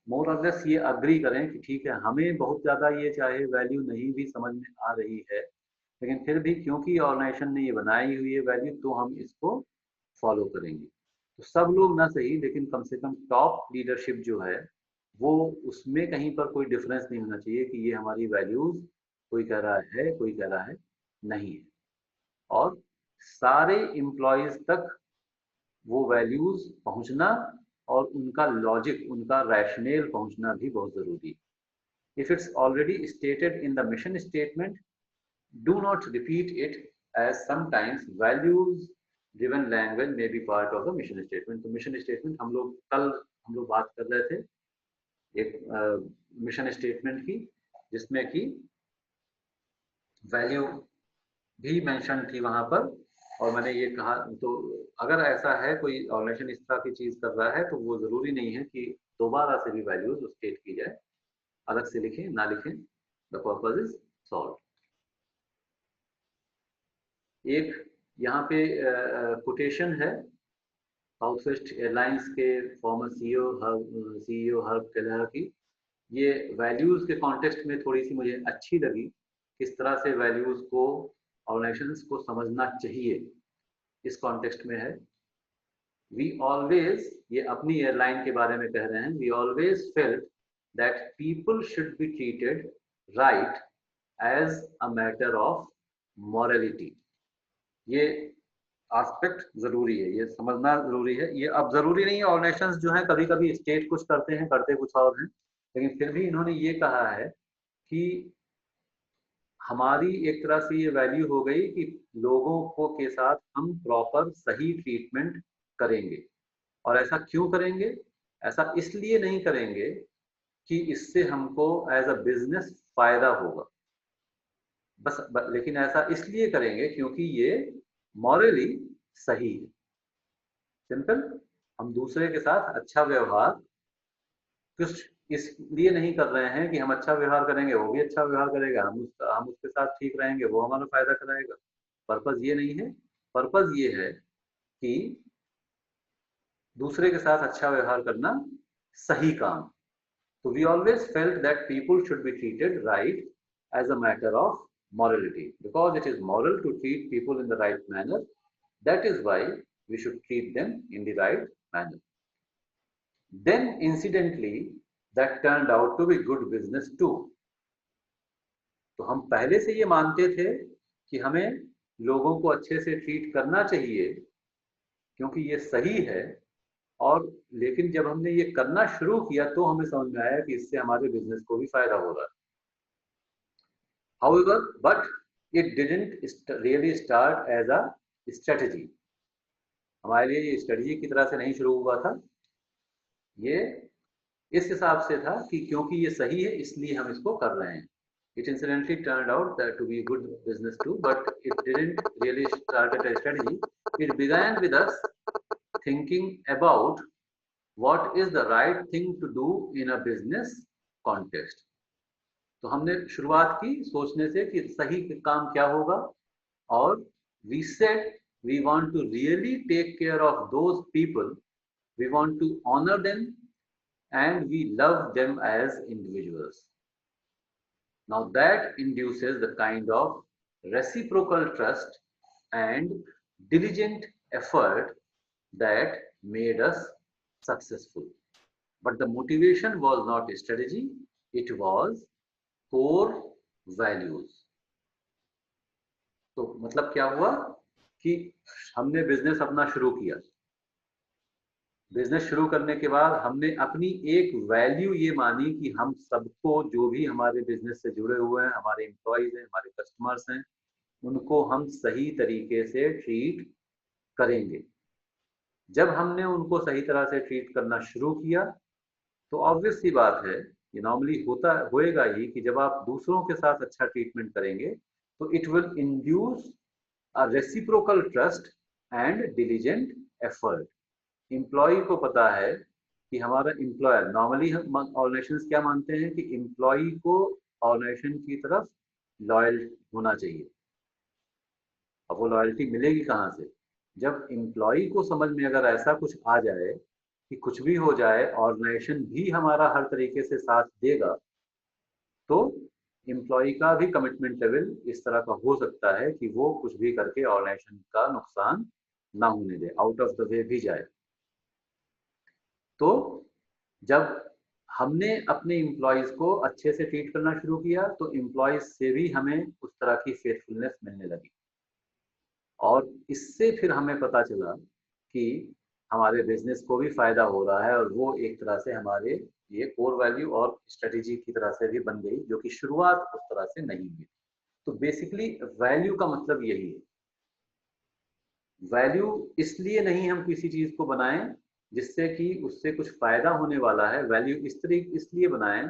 मोर और लेस ये अग्री करें कि ठीक है हमें बहुत ज्यादा ये चाहे वैल्यू नहीं भी समझ में आ रही है, लेकिन फिर भी क्योंकि ऑर्गेनाइजेशन ने ये बनाई हुई है वैल्यू तो हम इसको फॉलो करेंगे। तो सब लोग ना सही लेकिन कम से कम टॉप लीडरशिप जो है वो उसमें कहीं पर कोई डिफरेंस नहीं होना चाहिए कि ये हमारी वैल्यूज कोई कह रहा है कोई कह रहा है नहीं है, और सारे एम्प्लॉयज तक वो वैल्यूज पहुंचना और उनका लॉजिक उनका रैशनल पहुंचना भी बहुत जरूरी है। If it's already stated in the mission statement, do not repeat it as sometimes values driven language may be part of the mission statement. तो मिशन स्टेटमेंट कल हम लोग बात कर रहे थे एक मिशन स्टेटमेंट की जिसमें कि वैल्यू भी मेंशन थी वहां पर, और मैंने ये कहा तो अगर ऐसा है कोई ऑर्गेनाइजेशन इस तरह की चीज कर रहा है तो वो जरूरी नहीं है कि दोबारा से भी वैल्यूज स्टेट की जाए, अलग से लिखें ना लिखें, द पर्पज इज सॉल्व। एक यहाँ पे कोटेशन है साउथ वेस्ट एयरलाइंस के फॉर्मर सीईओ हर्ब टेलर की। ये वैल्यूज के कॉन्टेक्स्ट में थोड़ी सी मुझे अच्छी लगी, किस तरह से वैल्यूज को ऑर्गेनाइजेशंस को समझना चाहिए इस कॉन्टेक्स्ट में है। वी ऑलवेज, ये अपनी एयरलाइन के बारे में कह रहे हैं, we always felt that people should be treated right as a matter of morality. ये एस्पेक्ट जरूरी है, ये समझना जरूरी है। ये अब जरूरी नहीं है, ऑर्गेनाइजेशंस जो हैं कभी कभी स्टेट कुछ करते हैं करते कुछ और हैं, लेकिन फिर भी इन्होंने ये कहा है कि हमारी एक तरह से ये वैल्यू हो गई कि लोगों को के साथ हम प्रॉपर सही ट्रीटमेंट करेंगे। और ऐसा क्यों करेंगे? ऐसा इसलिए नहीं करेंगे कि इससे हमको एज अ बिजनेस फायदा होगा। लेकिन ऐसा इसलिए करेंगे क्योंकि ये मॉरली सही है। सिंपल, हम दूसरे के साथ अच्छा व्यवहार कुछ इसलिए नहीं कर रहे हैं कि हम अच्छा व्यवहार करेंगे वो भी अच्छा व्यवहार करेगा, हम उसके साथ ठीक रहेंगे वो हमारा फायदा कराएगा। पर्पज ये नहीं है। पर्पज ये है कि दूसरे के साथ अच्छा व्यवहार करना सही काम। तो we always felt that people should be treated right as a matter of morality, because it is moral to treat people in the right manner. That is why we should treat them in the right manner. Then incidentally that turned out to be good business too. तो हम पहले से ये मानते थे कि हमें लोगों को अच्छे से ट्रीट करना चाहिए क्योंकि ये सही है, और लेकिन जब हमने ये करना शुरू किया तो हमें समझ में आया कि इससे हमारे बिजनेस को भी फायदा हो रहा है। However, but it didn't really start as a strategy. हमारे लिए ये स्ट्रेटजी की तरह से नहीं शुरू हुआ था। ये इस हिसाब से था कि क्योंकि ये सही है इसलिए हम इसको कर रहे हैं। It incidentally turned out that to be good business too, but it didn't really start as a strategy. It began with us thinking about what is the right thing to do in a business context. तो हमने शुरुआत की सोचने से कि सही काम क्या होगा, और we said we want to really take care of those people, we want to honor them, and we love them as individuals. Now that induces the kind of reciprocal trust and diligent effort that made us successful. But the motivation was not a strategy, it was core values. तो मतलब क्या हुआ कि हमने business अपना शुरू किया। Business शुरू करने के बाद हमने अपनी एक वैल्यू ये मानी कि हम सबको, जो भी हमारे बिजनेस से जुड़े हुए हैं, हमारे एम्प्लॉयज हैं, हमारे कस्टमर्स हैं, उनको हम सही तरीके से ट्रीट करेंगे। जब हमने उनको सही तरह से ट्रीट करना शुरू किया तो ऑब्वियस सी बात है, ये नॉर्मली होएगा ही कि जब आप दूसरों के साथ अच्छा ट्रीटमेंट करेंगे तो it will induce a reciprocal trust and diligent effort. Employee को पता है कि हमारा एम्प्लॉयर, नॉर्मली हम ऑर्गेनाइजेशंस क्या मानते हैं कि एम्प्लॉय को ऑर्गेनाइजेशन की तरफ लॉयल होना चाहिए। अब वो लॉयल्टी मिलेगी कहाँ से? जब एम्प्लॉय को समझ में अगर ऐसा कुछ आ जाए कि कुछ भी हो जाए ऑर्गेनाइजेशन भी हमारा हर तरीके से साथ देगा, तो एम्प्लॉय का भी कमिटमेंट लेवल इस तरह का हो सकता है कि वो कुछ भी करके ऑर्गेनाइजेशन का नुकसान ना होने दे, आउट ऑफ द वे भी जाए। तो जब हमने अपने एम्प्लॉयज को अच्छे से ट्रीट करना शुरू किया तो एम्प्लॉयज से भी हमें उस तरह की फेथफुलनेस मिलने लगी, और इससे फिर हमें पता चला कि हमारे बिजनेस को भी फायदा हो रहा है, और वो एक तरह से हमारे ये कोर वैल्यू और स्ट्रेटेजी की तरह से भी बन गई, जो कि शुरुआत उस तरह से नहीं हुई। तो बेसिकली वैल्यू का मतलब यही है। वैल्यू इसलिए नहीं हम किसी चीज को बनाएं जिससे कि उससे कुछ फायदा होने वाला है। वैल्यू इसलिए बनाएं,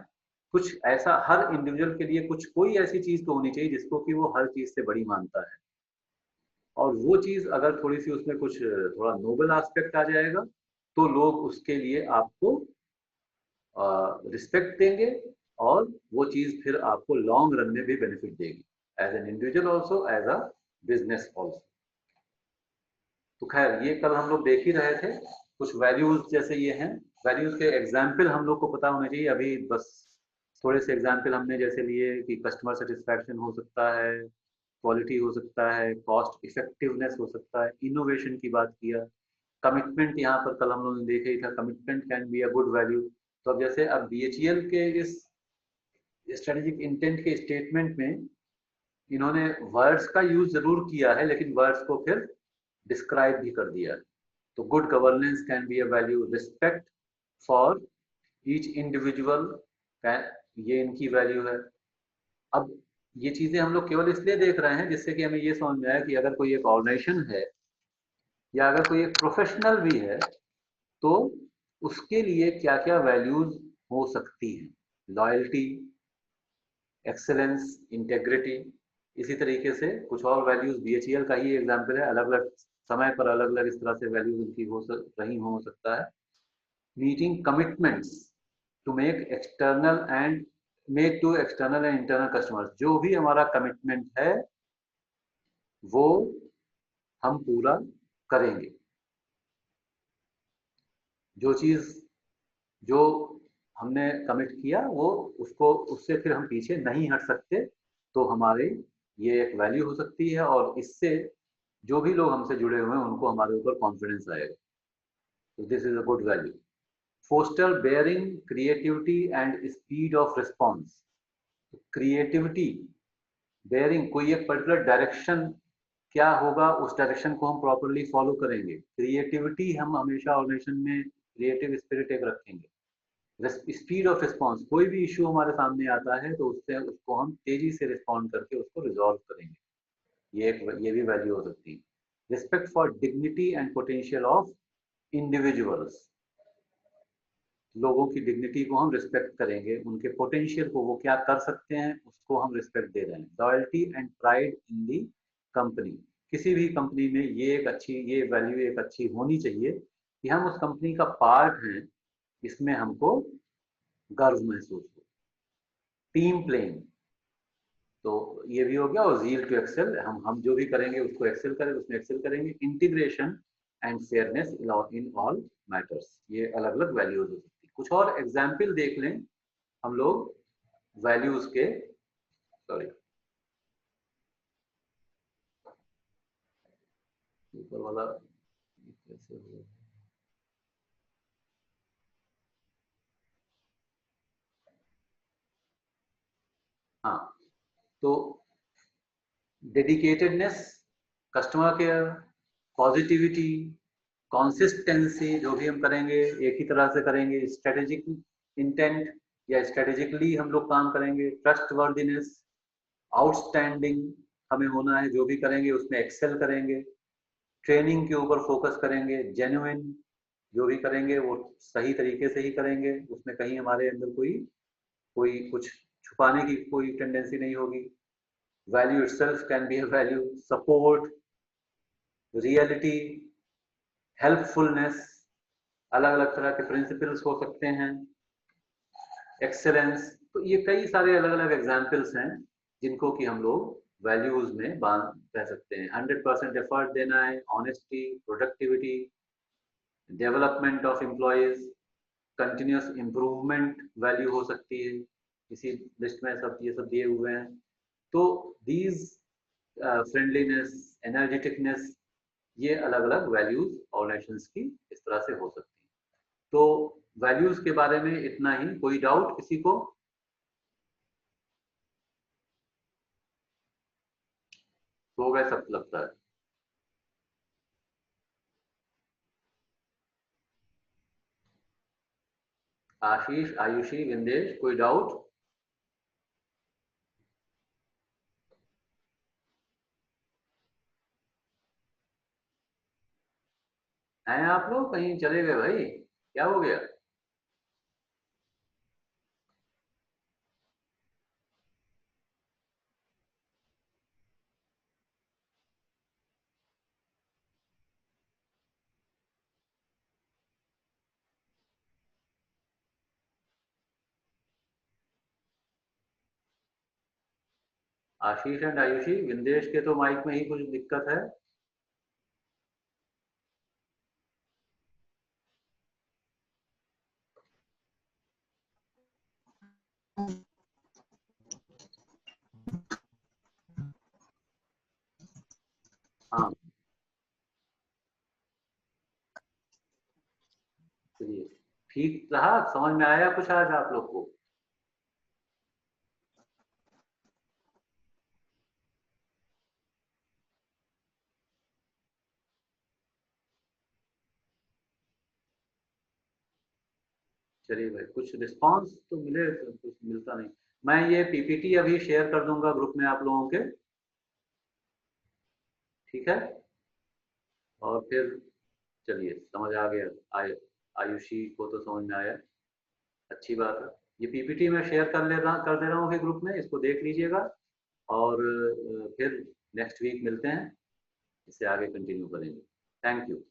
कुछ ऐसा हर इंडिविजुअल के लिए कुछ कोई ऐसी चीज तो होनी चाहिए जिसको कि वो हर चीज से बड़ी मानता है, और वो चीज अगर थोड़ी सी उसमें कुछ थोड़ा नोबल एस्पेक्ट आ जाएगा तो लोग उसके लिए आपको रिस्पेक्ट देंगे, और वो चीज फिर आपको लॉन्ग रन में भी बेनिफिट देगी, as an individual also, as a business also. तो खैर ये कल हम लोग देख ही रहे थे कुछ वैल्यूज जैसे ये हैं। वैल्यूज के एग्जाम्पल हम लोग को पता होने चाहिए। अभी बस थोड़े से एग्जाम्पल हमने जैसे लिए कि कस्टमर सेटिस्फैक्शन हो सकता है, क्वालिटी हो सकता है, कॉस्ट इफेक्टिवनेस हो सकता है, इनोवेशन की बात किया, कमिटमेंट यहाँ पर कल हम लोगों ने देखा ही था, commitment can be a good value. तो अब जैसे अब बीएचईएल के इस स्ट्रेटेजिक इंटेंट के स्टेटमेंट में इन्होंने वर्ड्स का यूज जरूर किया है, लेकिन वर्ड्स को फिर डिस्क्राइब भी कर दिया है। तो good governance can be a value, respect for each individual, ये इनकी वैल्यू है। अब ये चीजें हम लोग केवल इसलिए देख रहे हैं जिससे कि हमें ये समझ में आया कि अगर कोई एक ऑर्गेनाइजेशन है या अगर कोई एक प्रोफेशनल भी है तो उसके लिए क्या क्या वैल्यूज हो सकती हैं। लॉयल्टी, एक्सेलेंस, इंटेग्रिटी, इसी तरीके से कुछ और वैल्यूज BHEL का ही एग्जाम्पल है, अलग अलग समय पर अलग अलग इस तरह से वैल्यूज उनकी हो सकता है। Meeting commitments to make to external and internal customers, जो भी हमारा कमिटमेंट है वो हम पूरा करेंगे। जो चीज जो हमने कमिट किया वो उसको उससे फिर हम पीछे नहीं हट सकते, तो हमारे ये एक वैल्यू हो सकती है, और इससे जो भी लोग हमसे जुड़े हुए हैं उनको हमारे ऊपर कॉन्फिडेंस आएगा। तो this is a good value. Foster bearing creativity and speed of response. Creativity bearing, कोई एक पर्टिकुलर डायरेक्शन क्या होगा उस डायरेक्शन को हम प्रॉपरली फॉलो करेंगे। क्रिएटिविटी हम हमेशा ऑर्गेनाइजेशन में क्रिएटिव स्पिरिट एक रखेंगे। स्पीड ऑफ रिस्पॉन्स, कोई भी इश्यू हमारे सामने आता है तो उससे उसको हम तेजी से रिस्पॉन्ड करके उसको रिजॉल्व करेंगे, ये भी वैल्यू हो सकती है। Respect for dignity and potential of individuals, लोगों की डिग्निटी को हम रिस्पेक्ट करेंगे, उनके पोटेंशियल को, वो क्या कर सकते हैं उसको हम रिस्पेक्ट दे रहे हैं। Loyalty and pride in the company, किसी भी कंपनी में ये वैल्यू एक अच्छी होनी चाहिए कि हम उस कंपनी का पार्ट हैं, इसमें हमको गर्व महसूस हो। टीम प्लेइंग, तो ये भी हो गया। और जील टू एक्सेल, हम जो भी करेंगे उसको एक्सेल करें, उसमें एक्सेल करेंगे। Integration and fairness in all matters, ये अलग अलग वैल्यूज हो सकती है। कुछ और एग्जाम्पल देख लें हम लोग वैल्यूज के। सॉरी, ऊपर वाला कैसे हो? हाँ, तो डेडिकेटेडनेस, कस्टमर केयर, पॉजिटिविटी, कंसिस्टेंसी, जो भी हम करेंगे एक ही तरह से करेंगे। स्ट्रेटेजिक इंटेंट, या स्ट्रेटेजिकली हम लोग काम करेंगे। ट्रस्ट वर्दीनेस, आउटस्टैंडिंग हमें होना है, जो भी करेंगे उसमें एक्सेल करेंगे। ट्रेनिंग के ऊपर फोकस करेंगे। जेन्युइन, जो भी करेंगे वो सही तरीके से ही करेंगे, उसमें कहीं हमारे अंदर कोई कोई कुछ छुपाने की कोई टेंडेंसी नहीं होगी। Value itself can be a value. Support, reality, helpfulness, अलग अलग तरह के प्रिंसिपल्स हो सकते हैं। एक्सेलेंस, तो ये कई सारे अलग अलग एग्जाम्पल्स हैं जिनको कि हम लोग वैल्यूज में बांध कह सकते हैं। 100% एफर्ट देना है, honesty, productivity, development of employees, continuous improvement value हो सकती है। इसी लिस्ट में सब ये सब दिए हुए हैं। तो दीज फ्रेंडलीनेस, एनर्जेटिकनेस, ये अलग अलग वैल्यूज ऑर्गेनाइजेशंस की इस तरह से हो सकती है। तो वैल्यूज के बारे में इतना ही। कोई डाउट किसी को? हो गए सब लगता है। आशीष, आयुषी, विंदेश, कोई डाउट? हैं आप लोग कहीं चले गए भाई, क्या हो गया? आशीष एंड आयुषी, विंदेश के तो माइक में ही कुछ दिक्कत है। हाँ, चलिए, ठीक रहा, समझ में आया कुछ आज आप लोग को? चलिए भाई, कुछ रिस्पांस तो मिले, तो कुछ मिलता नहीं। मैं ये पीपीटी अभी शेयर कर दूंगा ग्रुप में आप लोगों के, ठीक है? और फिर चलिए, समझ आ गया। आयुषी को तो समझ में आया, अच्छी बात है। ये पीपीटी मैं शेयर कर दे रहा हूँ अभी ग्रुप में, इसको देख लीजिएगा। और फिर नेक्स्ट वीक मिलते हैं, इसे आगे कंटिन्यू करेंगे। Thank you.